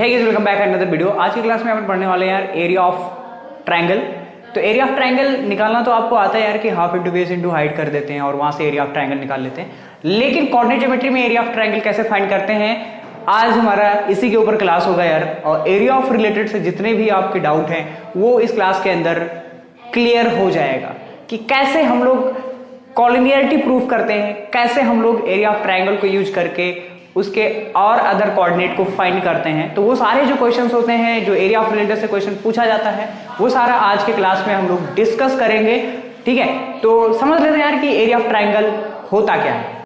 हे guys, welcome back another video. आज की class में अपन पढ़ने वाले हैं यार एरिया ऑफ ट्रायंगल। तो एरिया ऑफ ट्रायंगल निकालना तो आपको आता है यार कि half into base into height कर देते हैं और वहां से एरिया ऑफ ट्रायंगल निकाल लेते हैं। लेकिन कोऑर्डिनेट ज्योमेट्री में एरिया ऑफ ट्रायंगल कैसे फाइंड करते हैं, आज हमारा इसी के ऊपर क्लास होगा यार। और एरिया ऑफ रिलेटेड से जितने भी आपके डाउट हैं वो इस क्लास के अंदर क्लियर हो जाएगा कि कैसे हम लोग कॉलिनियरिटी प्रूफ करते हैं, कैसे हम लोग एरिया ऑफ ट्रायंगल को यूज करके उसके और अदर कोऑर्डिनेट को फाइंड करते हैं। तो वो सारे जो क्वेश्चंस होते हैं, जो एरिया ऑफ रिलेटेड से क्वेश्चन पूछा जाता है, वो सारा आज के क्लास में हम लोग डिस्कस करेंगे। ठीक है, तो समझ लेते हैं यार कि एरिया ऑफ ट्रायंगल होता क्या है।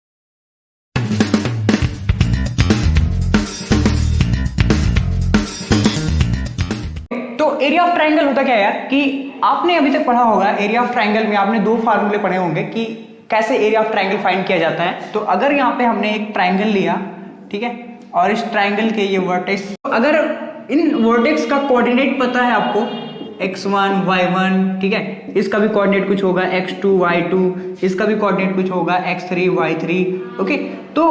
तो एरिया ऑफ ट्रायंगल होता क्या है यार कि आपने अभी तक पढ़ा होगा एरिया ऑफ ट्रायंगल में आपने दो फार्मूले पढ़े होंगे कि कैसे एरिया ऑफ ट्रायंगल फाइंड किया जाता है। तो अगर यहाँ पे हमने एक ट्रायंगल लिया, ठीक है, और इस ट्रायंगल के ये वर्टेक्स, अगर इन वर्टेक्स का कोऑर्डिनेट पता है आपको x1 y1, ठीक है, इसका भी कोऑर्डिनेट कुछ होगा x2 y2, इसका भी कोऑर्डिनेट कुछ होगा x3 y3। ओके, तो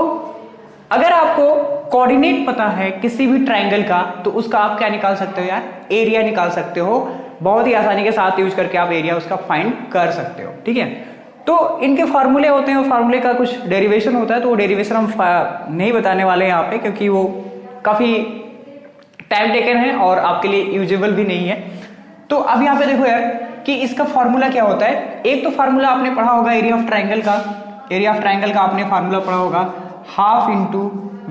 अगर आपको कोऑर्डिनेट पता है किसी भी ट्रायंगल का तो उसका आप क्या निकाल सकते हो यार, एरिया निकाल सकते हो। बहुत ही आसानी के साथ यूज करके आप एरिया उसका फाइंड कर सकते हो। ठीक है, तो इनके फार्मूले होते हैं, उस फार्मूले का कुछ डेरिवेशन होता है, तो वो डेरिवेशन हम नहीं बताने वाले हैं यहाँ पे क्योंकि वो काफी टाइम टेकन है और आपके लिए यूजेबल भी नहीं है। तो अब यहाँ पे देखो यार कि इसका फार्मूला क्या होता है। एक तो फार्मूला आपने पढ़ा होगा एरिया ऑफ ट्रायंगल का, एरिया ऑफ ट्रायंगल का आपने फार्मूला पढ़ा होगा हाफ इंटू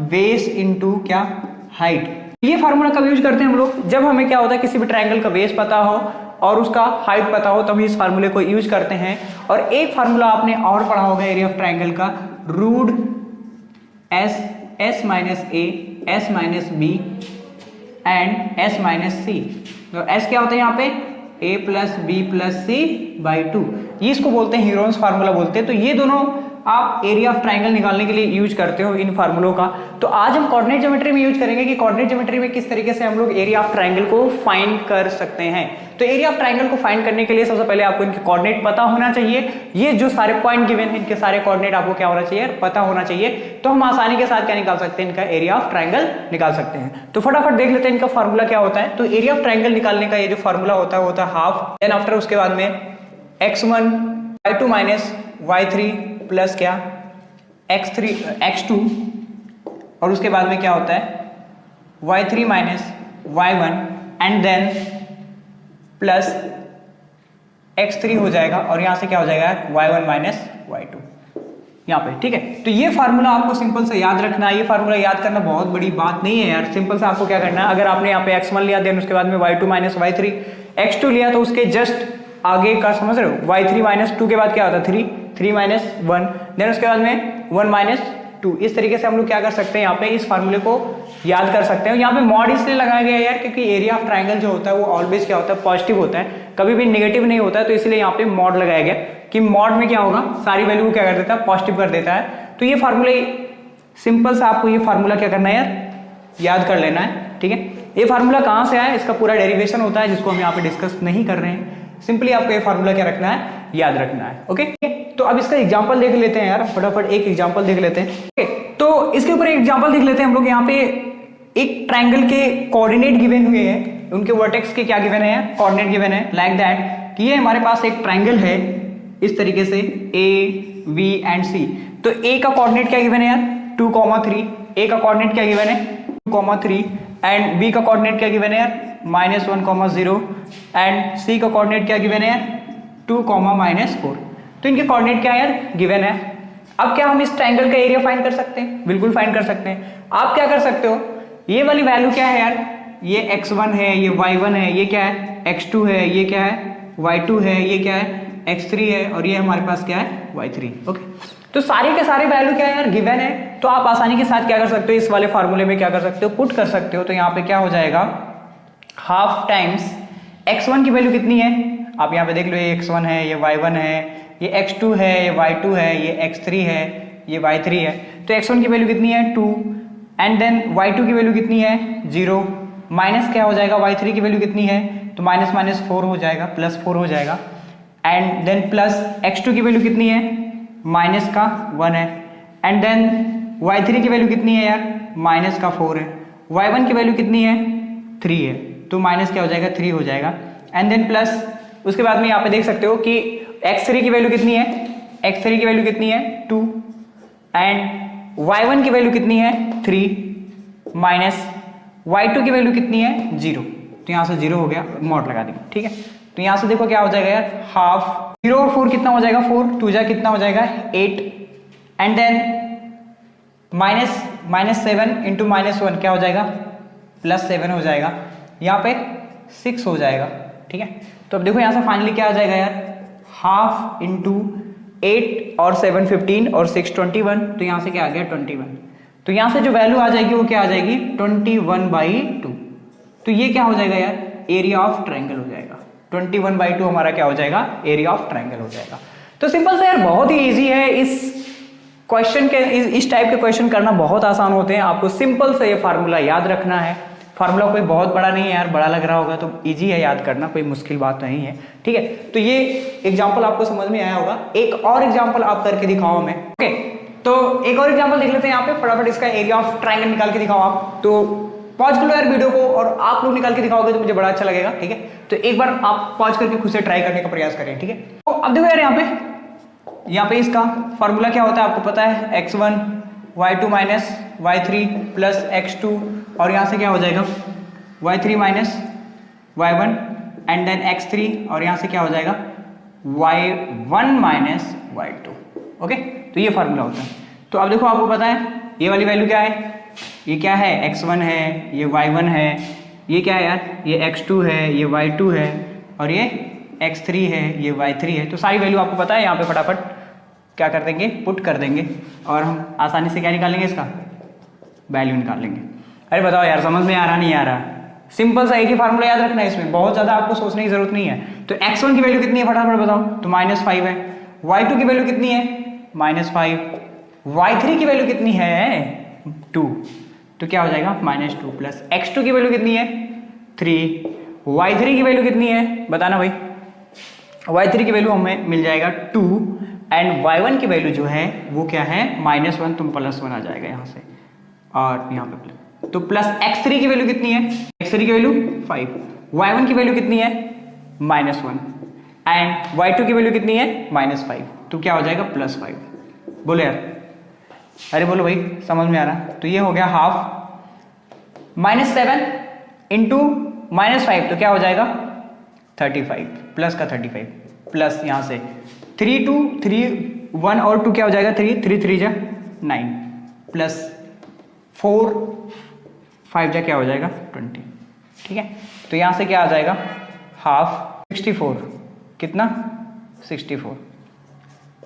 बेस इंटू क्या, हाइट। ये फार्मूला कब यूज करते हैं हम लोग, जब हमें क्या होता है किसी भी ट्रायंगल का बेस पता हो और उसका हाइट पता हो तभी इस फार्मूले को यूज करते हैं। और एक फार्मूला आपने और पढ़ा होगा एरिया ऑफ ट्रायंगल का, root s minus a, s minus b and s minus c. तो एस क्या होता है यहाँ पे, a plus b plus c by 2। ये इसको बोलते हैं हीरोन्स फार्मूला बोलते हैं। तो ये दोनों आप एरिया ऑफ ट्रायंगल निकालने के लिए यूज करते हो इन फार्मूलों का। तो आज हम कोऑर्डिनेट ज्योमेट्री में यूज करेंगे कि कोऑर्डिनेट ज्योमेट्री में किस तरीके से हम लोग एरिया ऑफ ट्रायंगल को फाइंड कर सकते हैं। तो एरिया ऑफ ट्रायंगल को फाइंड करने के लिए सबसे पहले आपको इनके कोऑर्डिनेट पता होना चाहिए। ये जो सारे पॉइंट गिवन है इनके सारे कोऑर्डिनेट आपको क्या होना चाहिए, पता होना चाहिए। तो हम आसानी के साथ क्या निकाल सकते हैं, इनका एरिया ऑफ ट्रायंगल निकाल सकते हैं। तो फटाफट देख लेते हैं इनका फार्मूला क्या होता है। तो एरिया ऑफ ट्रायंगल निकालने का ये जो फार्मूला होता है वो होता है हाफ, देन आफ्टर उसके बाद में x1 y2 minus y3 plus क्या x3 x2, और उसके बाद में क्या होता है y3 minus y1 and then plus x3 हो जाएगा और यहां से क्या हो जाएगा y1 माइनस y2 यहाँ पे। ठीक है, तो ये फार्मूला आपको सिंपल से याद रखना है। ये फार्मूला याद करना बहुत बड़ी बात नहीं है यार। सिंपल से आपको क्या करना है, अगर आपने यहाँ पे x1 लिया देन उसके बाद में y2 माइनस y3, x2 लिया तो उसके जस्ट आगे का समझ रहे हो, y3 माइनस 2 के बाद क्या होता है 3 माइनस 1, देन उसके बाद में 1 माइनस 2। इस तरीके से हम लोग क्या कर सकते हैं, यहाँ पे इस फार्मूले को याद कर सकते हैं। यहाँ पे मॉड इसलिए लगाया गया है यार क्योंकि एरिया ऑफ ट्रायंगल जो होता है वो ऑलवेज क्या होता है, पॉजिटिव होता है, कभी भी नेगेटिव नहीं होता है। तो इसलिए यहाँ पे मॉड लगाया गया कि मॉड में क्या होगा, सारी वैल्यू को क्या कर देता है, पॉजिटिव कर देता है। तो ये फार्मूले सिंपल सा आपको ये फार्मूला क्या करना है यार, याद कर लेना है। ठीक है, ये फार्मूला कहाँ से आया, इसका पूरा डेरिवेशन होता है जिसको हम यहाँ पे डिस्कस नहीं कर रहे हैं। सिंपली आपको ये फार्मूला क्या रखना है, याद रखना है। ओके, तो अब इसका एग्जांपल देख लेते हैं यार, फटाफट एक एग्जांपल देख लेते हैं। ओके, तो इसके ऊपर एक एग्जांपल देख लेते हैं हम लोग। यहाँ पे एक ट्रायंगल के कोऑर्डिनेट गिवन हुए हैं, उनके वर्टेक्स के क्या गिवन है, कोऑर्डिनेट गिवन है लाइक दैट कि ये हमारे पास एक ट्रायंगल है इस तरीके से A, V एंड C। तो A का कोऑर्डिनेट क्या गिवन है यार 2, 3। A का कोऑर्डिनेट क्या गिवन है 2, 3 एंड B का कोऑर्डिनेट क्या गिवन है यार -1, 0 एंड C का कोऑर्डिनेट क्या गिवन है यार 2, -4। तो इनके कोऑर्डिनेट क्या है यार गिवन है। अब क्या हम इस ट्रायंगल का एरिया फाइंड कर सकते हैं, बिल्कुल फाइंड कर सकते हैं। आप क्या कर सकते हो, ये वाली वैल्यू क्या है यार, ये x1 है, ये y1 है, ये क्या है x2 है, ये क्या है y2 है, ये क्या है x3 है और ये हमारे पास क्या है y3। ओके, तो सारे के सारे वैल्यू क्या है यार गिवन है। तो आप आसानी के साथ क्या कर सकते हो, इस वाले फार्मूले में क्या कर सकते हो, पुट कर सकते हो। तो यहाँ पे क्या हो जाएगा, हाफ टाइम्स x1 की वैल्यू कितनी है, आप यहाँ पे देख लो, ये x1 है, ये y1 है, ये x2 है, ये y2 है, ये x3 है, ये y3 है। तो x1 की वैल्यू कितनी है 2 एंड देन y2 की वैल्यू कितनी है 0, माइनस क्या हो जाएगा y3 की वैल्यू कितनी है, तो माइनस 4 हो जाएगा, +4 हो जाएगा एंड देन प्लस x2 की वैल्यू कितनी है, -1 है एंड देन y3 की वैल्यू कितनी है यार -4 है y1 की वैल्यू कितनी है 3 है, तो माइनस क्या हो जाएगा 3 हो जाएगा, एंड देन प्लस उसके बाद में यहाँ पे देख सकते हो कि x3 की वैल्यू कितनी है, x3 की वैल्यू कितनी है 2 एंड y1 की वैल्यू कितनी है 3 माइनस y2 की वैल्यू कितनी है 0, तो यहाँ से 0 हो गया, मॉड लगा देंगे, ठीक है। तो यहाँ से देखो क्या हो जाएगा यार, हाफ 0 और 4 कितना हो जाएगा 4, 2 जा कितना हो जाएगा 8 एंड देन माइनस 7 इंटू -1 क्या हो जाएगा +7 हो जाएगा, यहाँ पे 6 हो जाएगा, ठीक है। तो अब देखो यहाँ से फाइनली क्या आ जाएगा यार, हाफ इंटू 8 और 7 15 और 6 21, तो यहाँ से क्या आ गया 21, तो यहाँ से जो वैल्यू आ जाएगी वो क्या आ जाएगी 21/2, तो ये क्या हो जाएगा यार एरिया ऑफ ट्रायंगल हो जाएगा, 21/2 हमारा क्या हो जाएगा एरिया ऑफ ट्रायंगल हो जाएगा। तो सिंपल से यार बहुत ही इजी है, इस क्वेश्चन के इस टाइप के क्वेश्चन करना बहुत आसान होते हैं, आपको सिंपल से ये फार्मूला याद रखना है। फार्मूला कोई बहुत बड़ा नहीं है यार, बड़ा लग रहा होगा तो इजी है याद करना, कोई मुश्किल बात नहीं है, ठीक है। तो ये एग्जांपल आपको समझ में आया होगा, एक और एग्जांपल आप करके दिखाओ हमें, ओके। तो एक और एग्जांपल देख लेते हैं यहाँ पे, फटाफट इसका एरिया ऑफ ट्रायंगल निकाल के दिखाओ आप, तो पॉज कर लो यार वीडियो को और आप लोग निकाल के दिखाओगे तो मुझे बड़ा अच्छा लगेगा, ठीक है। तो एक बार आप पॉज करके खुद से ट्राई करने का प्रयास करें, ठीक है। तो अब देखो यार यहाँ पे इसका फॉर्मूला क्या होता है आपको पता है, x1 y2 minus y3 plus x2 और यहाँ से क्या हो जाएगा y3 minus y1 and then x3 और यहाँ से क्या हो जाएगा y1 माइनस y2, ओके। तो ये फार्मूला होता है। तो अब देखो आपको पता है ये वाली वैल्यू क्या है, ये क्या है x1 है, ये y1 है, ये क्या है यार ये x2 है, ये y2 है और ये x3 है, ये y3 है। तो सारी वैल्यू आपको पता है, यहाँ पे फटाफट क्या कर देंगे पुट कर देंगे और हम आसानी से क्या निकालेंगे इसका वैल्यू निकाल लेंगे। अरे बताओ यार समझ में आ रहा नहीं आ रहा, सिंपल सा एक ही फार्मूला याद रखना है, इसमें बहुत ज्यादा आपको सोचने की जरूरत नहीं है। तो x1 की वैल्यू कितनी है फटाफट बताओ, तो -5 है, y2 की वैल्यू कितनी है -5, y3 की वैल्यू कितनी है 2, तो क्या हो जाएगा -2 प्लस x2 की वैल्यू कितनी है 3, y3 की वैल्यू कितनी है बताना भाई, y3 की वैल्यू हमें मिल जाएगा 2 एंड y1 की वैल्यू जो है वो क्या है -1, तुम +1 आ जाएगा यहाँ से और यहाँ पे प्लस, तो प्लस x3 की वैल्यू कितनी है, x3 की वैल्यू 5, y1 की वैल्यू कितनी है -1 एंड y2 की वैल्यू कितनी है -5, तो क्या हो जाएगा +5। बोलो यार, अरे बोलो भाई समझ में आ रहा। तो ये हो गया हाफ -7 इंटू -5, तो क्या हो जाएगा 35 प्लस का 35 प्लस यहाँ से 3 2 3 1 और 2 क्या हो जाएगा 3 3 3 जा 9 प्लस 4 5 जा क्या हो जाएगा 20, ठीक है। तो यहाँ से क्या आ जाएगा हाफ 64, कितना 64,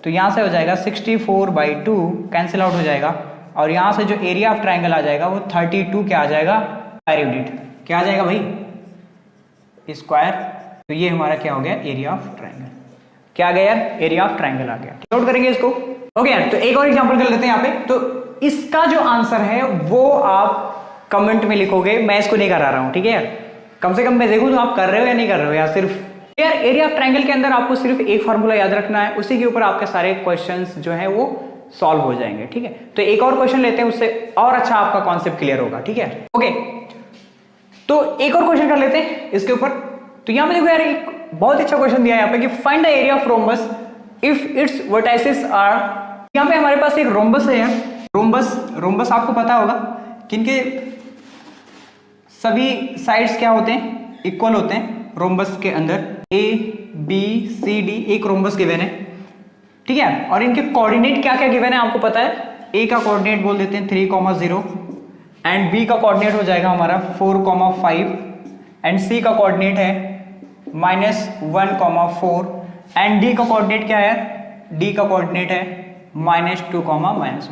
तो यहाँ से हो जाएगा 64/2 कैंसिल आउट हो जाएगा और यहाँ से जो एरिया ऑफ ट्राइंगल आ जाएगा वो 32 क्या आ जाएगा स्क्वायर यूनिट, क्या आ जाएगा भाई स्क्वायर। तो ये हमारा क्या हो गया एरिया ऑफ ट्राइंगल, क्या आ गया यार एरिया ऑफ ट्राइंगल आ गया। नोट करेंगे इसको, ओके यार। तो एक और एग्जांपल कर लेते हैं यहाँ पे, तो इसका जो आंसर है वो आप कमेंट में लिखोगे, मैं इसको नहीं करा रहा हूँ, ठीक है यार। कम से कम मैं देखूँ तो आप कर रहे हो या नहीं कर रहे हो यार। सिर्फ यार एरिया ऑफ ट्राइंगल के अंदर आपको सिर्फ एक फॉर्मूला याद रखना है, उसी के ऊपर आपके सारे क्वेश्चंस जो है वो सॉल्व हो जाएंगे, ठीक है। तो एक और क्वेश्चन लेते हैं, उससे और अच्छा आपका कॉन्सेप्ट क्लियर होगा, ठीक है। ओके, तो एक और क्वेश्चन कर लेते हैं इसके ऊपर। तो यहाँ पे देखो यार एक बहुत अच्छा क्वेश्चन दिया है यहाँ पे कि find the area of rhombus if its vertices are. यहाँ पे हमारे पास एक रोम्बस है यार, रोम्बस आपको पता होगा किनके सभी साइड्स क्या होते हैं इक्वल होते हैं। रोम्बस के अंदर A B C D एक रोम्बस गिवन है, ठीक है। और इनके कोऑर्डिनेट क्या क्या गिवन है आपको पता है। A का कोऑर्डिनेट बोल देते हैं 3,0 एंड B का कोऑर्डिनेट हो जाएगा हमारा 4,5 एंड C का कोऑर्डिनेट है -1,4 एंड D का कोऑर्डिनेट क्या है, D का कोऑर्डिनेट है -2,-1।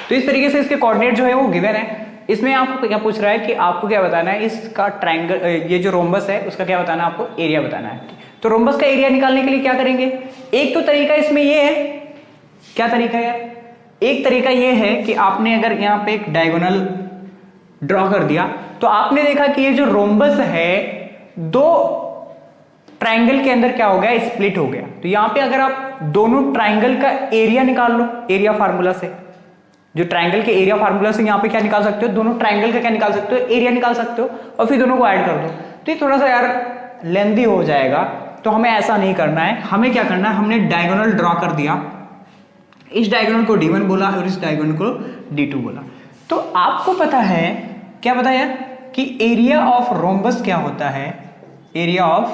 तो इस तरीके से इसके कोऑर्डिनेट जो है वो गिवन है। इसमें आपको क्या पूछ रहा है कि आपको क्या बताना है इसका ट्रायंगल, ये जो रोम्बस है उसका क्या बताना है, आपको एरिया बताना है। तो रोम्बस का एरिया निकालने के लिए क्या करेंगे, एक तो तरीका इसमें ये है, क्या तरीका है, एक तरीका ये है कि आपने अगर यहाँ पे एक डायगोनल ड्रॉ कर दिया तो आपने देखा कि ये जो रोम्बस है दो ट्रायंगल के अंदर क्या हो गया, स्प्लिट हो गया। तो यहाँ पे अगर आप दोनों ट्रायंगल का एरिया निकाल लो एरिया फार्मूला से, जो ट्रायंगल के एरिया फार्मूला से यहाँ पे क्या निकाल सकते हो, दोनों ट्रायंगल का क्या निकाल सकते हो, एरिया निकाल सकते हो और फिर दोनों को ऐड कर दो। तो ये थोड़ा सा यार लेंथी हो जाएगा, तो हमें ऐसा नहीं करना है। हमें क्या करना है, हमने डायगोनल ड्रॉ कर दिया, इस डायगोनल को D1 बोला और इस डायगोनल को D2 बोला। तो आपको पता है, क्या पता है यार, कि एरिया ऑफ रोम्बस क्या होता है। एरिया ऑफ,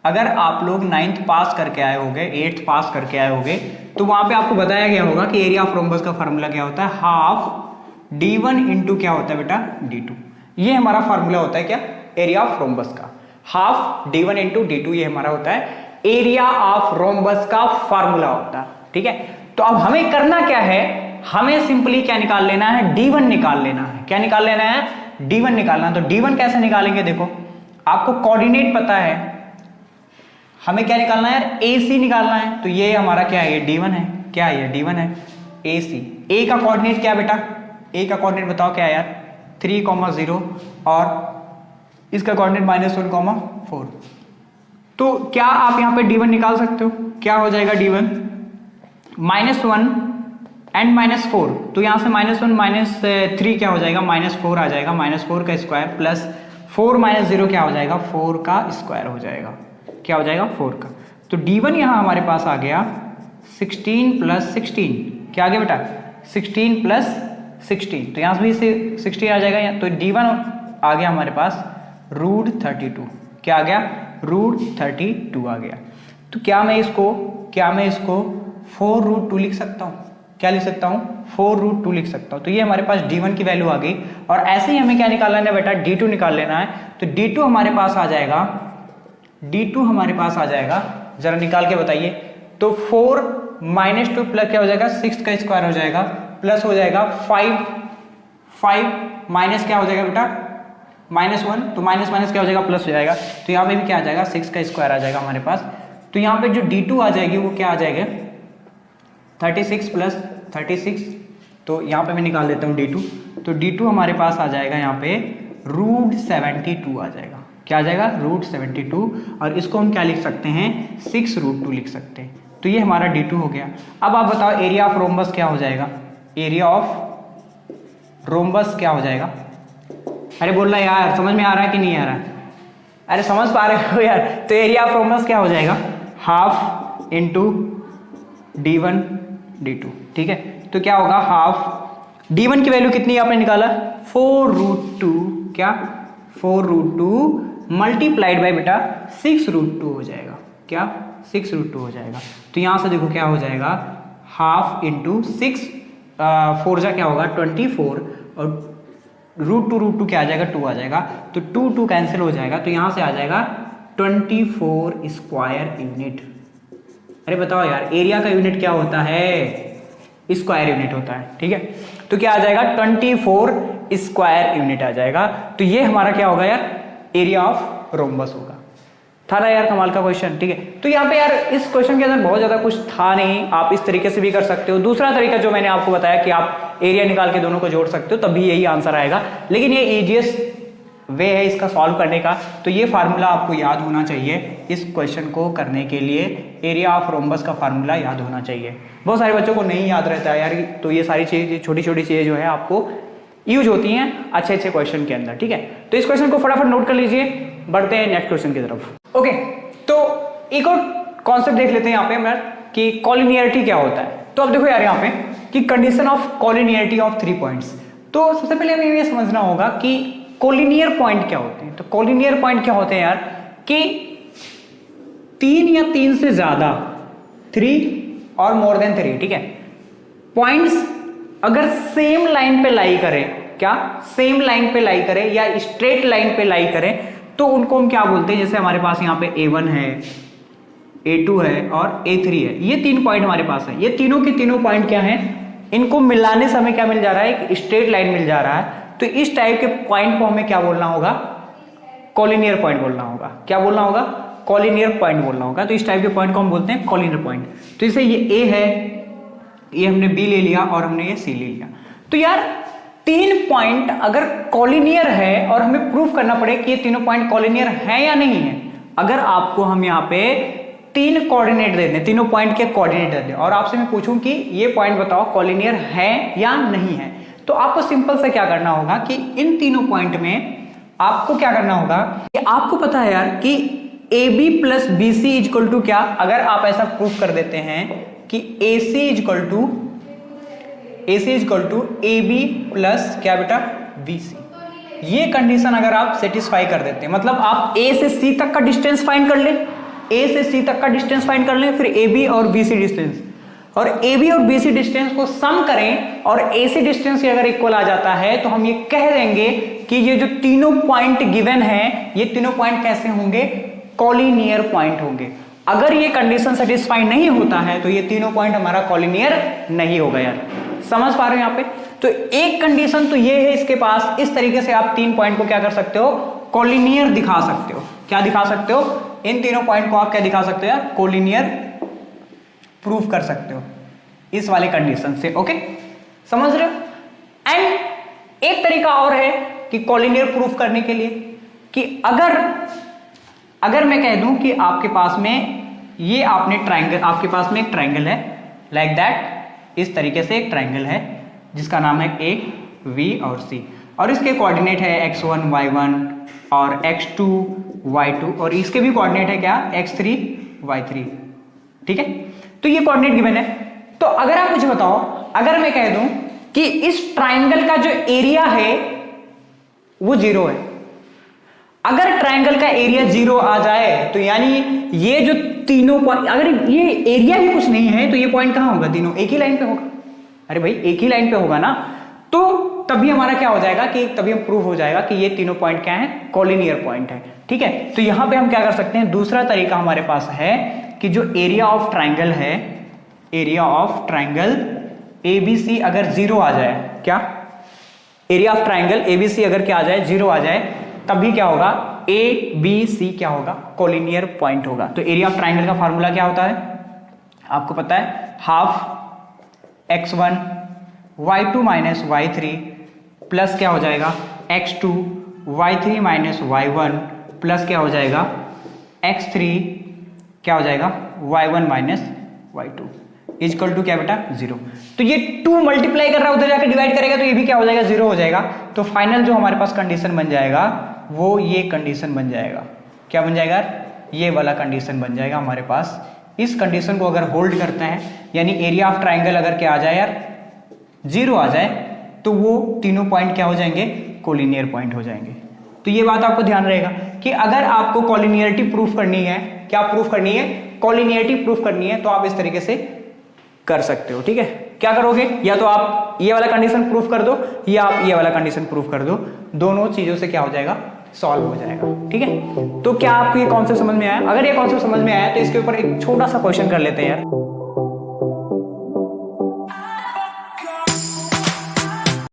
अगर आप लोग 9th पास करके आए होगे, 8th पास करके आए होगे, तो वहां पे आपको बताया गया होगा कि एरिया ऑफ रोम्बस का फार्मूला क्या होता है, हाफ D1 इंटू क्या होता है बेटा, D2। ये हमारा फार्मूला होता है क्या, एरिया ऑफ रोम्बस का, हाफ D1 इंटू D2, ये हमारा होता है एरिया ऑफ रोम्बस का फार्मूला होता है। ठीक है, तो अब हमें करना क्या है, हमें सिंपली क्या निकाल लेना है, D1 निकाल लेना है। क्या निकाल लेना है, D1 निकालना है। तो D1 कैसे निकालेंगे, देखो आपको कोऑर्डिनेट पता है, हमें क्या निकालना है यार, AC निकालना है। तो ये हमारा क्या है, ये D1 है, क्या है ये D1 है, AC। A का कोऑर्डिनेट क्या बेटा, A का कोऑर्डिनेट बताओ क्या है यार, 3,0 और इसका कोऑर्डिनेट -1,4। तो क्या आप यहाँ पे D1 निकाल सकते हो, क्या हो जाएगा D1, -1 एंड -4। तो यहाँ से -1 -3 क्या हो जाएगा, -4 आ जाएगा, -4 का स्क्वायर प्लस 4 - 0 क्या हो जाएगा, 4 का स्क्वायर हो जाएगा, क्या हो जाएगा 4 का। तो D1 यहाँ हमारे पास आ गया 16 + 16, क्या आ गया बेटा 16 + 16। तो यहाँ से भी 16 आ जाएगा, तो D1 आ गया हमारे पास √32, क्या आ गया, √32 आ गया। तो क्या मैं इसको 4√2 लिख सकता हूँ, क्या लिख सकता हूँ, 4√2 लिख सकता हूँ। तो ये हमारे पास D1 की वैल्यू आ गई। और ऐसे ही हमें क्या निकालना है बेटा, D2 निकाल लेना है। तो D2 हमारे पास आ जाएगा, D2 हमारे पास आ जाएगा, जरा निकाल के बताइए। तो 4 - 2 प्लस क्या हो जाएगा, 6 का स्क्वायर हो जाएगा, प्लस हो जाएगा 5 माइनस क्या हो जाएगा बेटा, -1। तो माइनस क्या हो जाएगा, प्लस हो जाएगा। तो यहाँ पे भी क्या आ जाएगा, 6 का स्क्वायर आ जाएगा हमारे पास। तो यहाँ पे जो D2 आ जाएगी वो क्या आ जाएगा, 36 + 36। तो यहाँ पे मैं निकाल देता हूँ D2। तो D2 हमारे पास आ जाएगा यहाँ पे √72 आ जाएगा, क्या आ जाएगा, √72। और इसको हम क्या लिख सकते हैं, 6√2 लिख सकते हैं। तो ये हमारा D2 हो गया। अब आप बताओ एरिया ऑफ रोम्बस क्या हो जाएगा, एरिया ऑफ रोम्बस क्या हो जाएगा। अरे बोलना यार, समझ में आ रहा है कि नहीं आ रहा है, अरे समझ पा रहे हो यार। तो एरिया ऑफ रोम्बस क्या हो जाएगा, हाफ इंटू D1 D2। ठीक है, तो क्या होगा, हाफ D1 की वैल्यू कितनी आपने निकाला, 4√2, क्या 4√2 मल्टीप्लाइड बाय बेटा 6√2 हो जाएगा, क्या 6√2 हो जाएगा। तो यहां से देखो क्या हो जाएगा, हाफ इंटू 6, 4 जा क्या होगा 24, और √2 क्या आ जाएगा, 2 आ जाएगा। तो 2 कैंसिल हो जाएगा। तो यहां से आ जाएगा 24 स्क्वायर यूनिट। अरे बताओ यार, एरिया का यूनिट क्या होता है, स्क्वायर यूनिट होता है। ठीक है, तो क्या आ जाएगा, 24 स्क्वायर यूनिट आ जाएगा। तो ये हमारा क्या होगा यार, एरिया ऑफ रोम्बस होगा। था ना यार कमाल का क्वेश्चन। ठीक है, तो यहाँ पे यार इस क्वेश्चन के अंदर बहुत ज्यादा कुछ था नहीं, आप इस तरीके से भी कर सकते हो। दूसरा तरीका जो मैंने आपको बताया कि आप एरिया निकाल के दोनों को जोड़ सकते हो, तभी यही आंसर आएगा। लेकिन ये इजीएस्ट वे है इसका सॉल्व करने का। तो ये फार्मूला आपको याद होना चाहिए इस क्वेश्चन को करने के लिए, एरिया ऑफ रोम्बस का फार्मूला याद होना चाहिए। बहुत सारे बच्चों को नहीं याद रहता है यार, तो ये सारी चीजें, छोटी छोटी चीजें जो है आपको यूज होती हैं अच्छे अच्छे क्वेश्चन के अंदर। ठीक है, तो इस क्वेश्चन को फटाफट नोट कर लीजिए, बढ़ते हैं नेक्स्ट क्वेश्चन की तरफ। ओके, तो एक और कॉन्सेप्ट देख लेते हैं यहाँ पे हम कि कॉलिनियरिटी क्या होता है। तो अब देखो यार यहाँ पे कि condition of collinearity of 3 points. तो सबसे पहले हमें ये समझना होगा कि कोलिनियर पॉइंट क्या होते हैं। तो कोलिनियर पॉइंट क्या होते हैं यार, कि 3 या 3 से ज्यादा, 3 और मोर देन 3, ठीक है, पॉइंट्स अगर सेम लाइन पे लाई करें, क्या सेम लाइन पे लाई करें या स्ट्रेट लाइन पे लाई करें, तो उनको हम क्या बोलते हैं। जैसे हमारे पास यहाँ पे A1 है, A2 है और A3 है, ये 3 पॉइंट हमारे पास है। ये तीनों के तीनों पॉइंट क्या हैं, इनको मिलाने से हमें क्या मिल जा रहा है, एक स्ट्रेट लाइन मिल जा रहा है। तो इस टाइप के पॉइंट को हमें क्या बोलना होगा, कॉलिनियर पॉइंट बोलना होगा। क्या बोलना होगा, कॉलिनियर पॉइंट बोलना होगा। तो इस टाइप के पॉइंट को हम बोलते हैं कॉलिनियर पॉइंट। तो जैसे ये A है, ये हमने B ले लिया और हमने ये C ले लिया। तो यार 3 पॉइंट अगर कॉलिनियर है और हमें प्रूफ करना पड़े कि ये तीनों पॉइंट कॉलिनियर है या नहीं है, अगर आपको हम यहाँ पे तीन कोऑर्डिनेट दे दें, तीनों पॉइंट के कोऑर्डिनेट दे दें और आपसे मैं पूछूं कि ये पॉइंट बताओ कॉलिनियर है या नहीं है, तो आपको सिंपल से क्या करना होगा कि इन तीनों पॉइंट में आपको क्या करना होगा कि आपको पता है यार कि AB plus BC is equal to क्या, अगर आप ऐसा प्रूफ कर देते हैं कि AC is equal to AB plus क्या बेटा BC, ये कंडीशन अगर आप सेटिस्फाई कर देते हैं, मतलब आप A से C तक का डिस्टेंस फाइंड कर लें, A से C तक का डिस्टेंस फाइंड कर लें, फिर AB और BC डिस्टेंस, और AB और BC डिस्टेंस को सम करें और AC डिस्टेंस अगर इक्वल आ जाता है तो हम ये कह देंगे कि ये जो तीनों पॉइंट गिवन है, ये तीनों पॉइंट कैसे होंगे, कॉलिनियर पॉइंट होंगे। अगर ये कंडीशन सेटिस्फाई नहीं होता है तो ये तीनों पॉइंट हमारा कॉलिनियर नहीं होगा यार, समझ पा रहे हो यहाँ पे। तो एक कंडीशन तो ये है इसके पास, इस तरीके से आप तीन पॉइंट को क्या कर सकते हो, कॉलिनियर दिखा सकते हो। क्या दिखा सकते हो, इन तीनों पॉइंट को आप क्या दिखा सकते हो यार, कॉलिनियर प्रूफ कर सकते हो इस वाले कंडीशन से। ओके, समझ रहे हो। एंड एक तरीका और है कि कॉलिनियर प्रूफ करने के लिए कि अगर मैं कह दूं कि आपके पास में ये आपने ट्राइंगल, आपके पास में एक ट्राइंगल है लाइक दैट, इस तरीके से एक ट्राइंगल है जिसका नाम है A, V और C, और इसके कोऑर्डिनेट है x1 y1 और x2 y2, और इसके भी कोऑर्डिनेट है क्या, x3 y3। ठीक है, तो ये कोऑर्डिनेट गिवन है। तो अगर आप मुझे बताओ, अगर मैं कह दूं कि इस ट्राइंगल का जो एरिया है वो 0 है, अगर ट्राइंगल का एरिया 0 आ जाए तो यानी ये जो तीनों पॉइंट, अगर ये एरिया ही कुछ नहीं है तो ये पॉइंट कहां होगा, तीनों एक ही लाइन पे होगा। अरे भाई एक ही लाइन पे होगा ना, तो तभी हमारा क्या हो जाएगा कि तभी हम प्रूव हो जाएगा कि ये तीनों पॉइंट क्या है, कॉलिनियर पॉइंट है। ठीक है, तो यहां पे हम क्या कर सकते हैं, दूसरा तरीका हमारे पास है कि जो एरिया ऑफ ट्राइंगल है, एरिया ऑफ ट्राइंगल ABC अगर 0 आ जाए, क्या एरिया ऑफ ट्राइंगल ABC अगर क्या आ जाए, 0 आ जाए, तभी क्या होगा, ABC क्या होगा, कॉलिनियर पॉइंट होगा। तो एरिया ऑफ ट्राइंगल का फार्मूला क्या होता है, आपको पता है, half x1 y2 minus y3 plus क्या हो जाएगा x2 y3 minus y1 plus क्या हो जाएगा x3 क्या हो जाएगा y1 minus y2 is equal to क्या बेटा 0। तो ये 2 मल्टीप्लाई कर रहा है, उधर जाकर डिवाइड करेगा तो ये भी क्या हो जाएगा, 0 हो जाएगा। तो फाइनल जो हमारे पास कंडीशन बन जाएगा वो ये कंडीशन बन जाएगा, क्या बन जाएगा, ये वाला कंडीशन बन जाएगा हमारे पास। इस कंडीशन को अगर होल्ड करते हैं, यानी एरिया ऑफ ट्राइंगल अगर क्या आ जाए यार, 0 आ जाए, तो वो तीनों पॉइंट क्या हो जाएंगे, कॉलिनियर पॉइंट हो जाएंगे। तो ये बात आपको ध्यान रहेगा कि अगर आपको कॉलिनियरिटी प्रूफ करनी है, क्या प्रूफ करनी है, कॉलिनियरिटी प्रूफ करनी है, तो आप इस तरीके से कर सकते हो। ठीक है, क्या करोगे, या तो आप ये वाला कंडीशन प्रूफ कर दो या आप ये वाला कंडीशन प्रूफ कर दो, दोनों चीजों से क्या हो जाएगा, सॉल्व हो जाएगा। ठीक है, तो क्या आपको ये कॉन्सेप्ट समझ में आया? अगर ये कॉन्सेप्ट समझ में आया तो इसके ऊपर एक छोटा सा क्वेश्चन कर लेते हैं यार।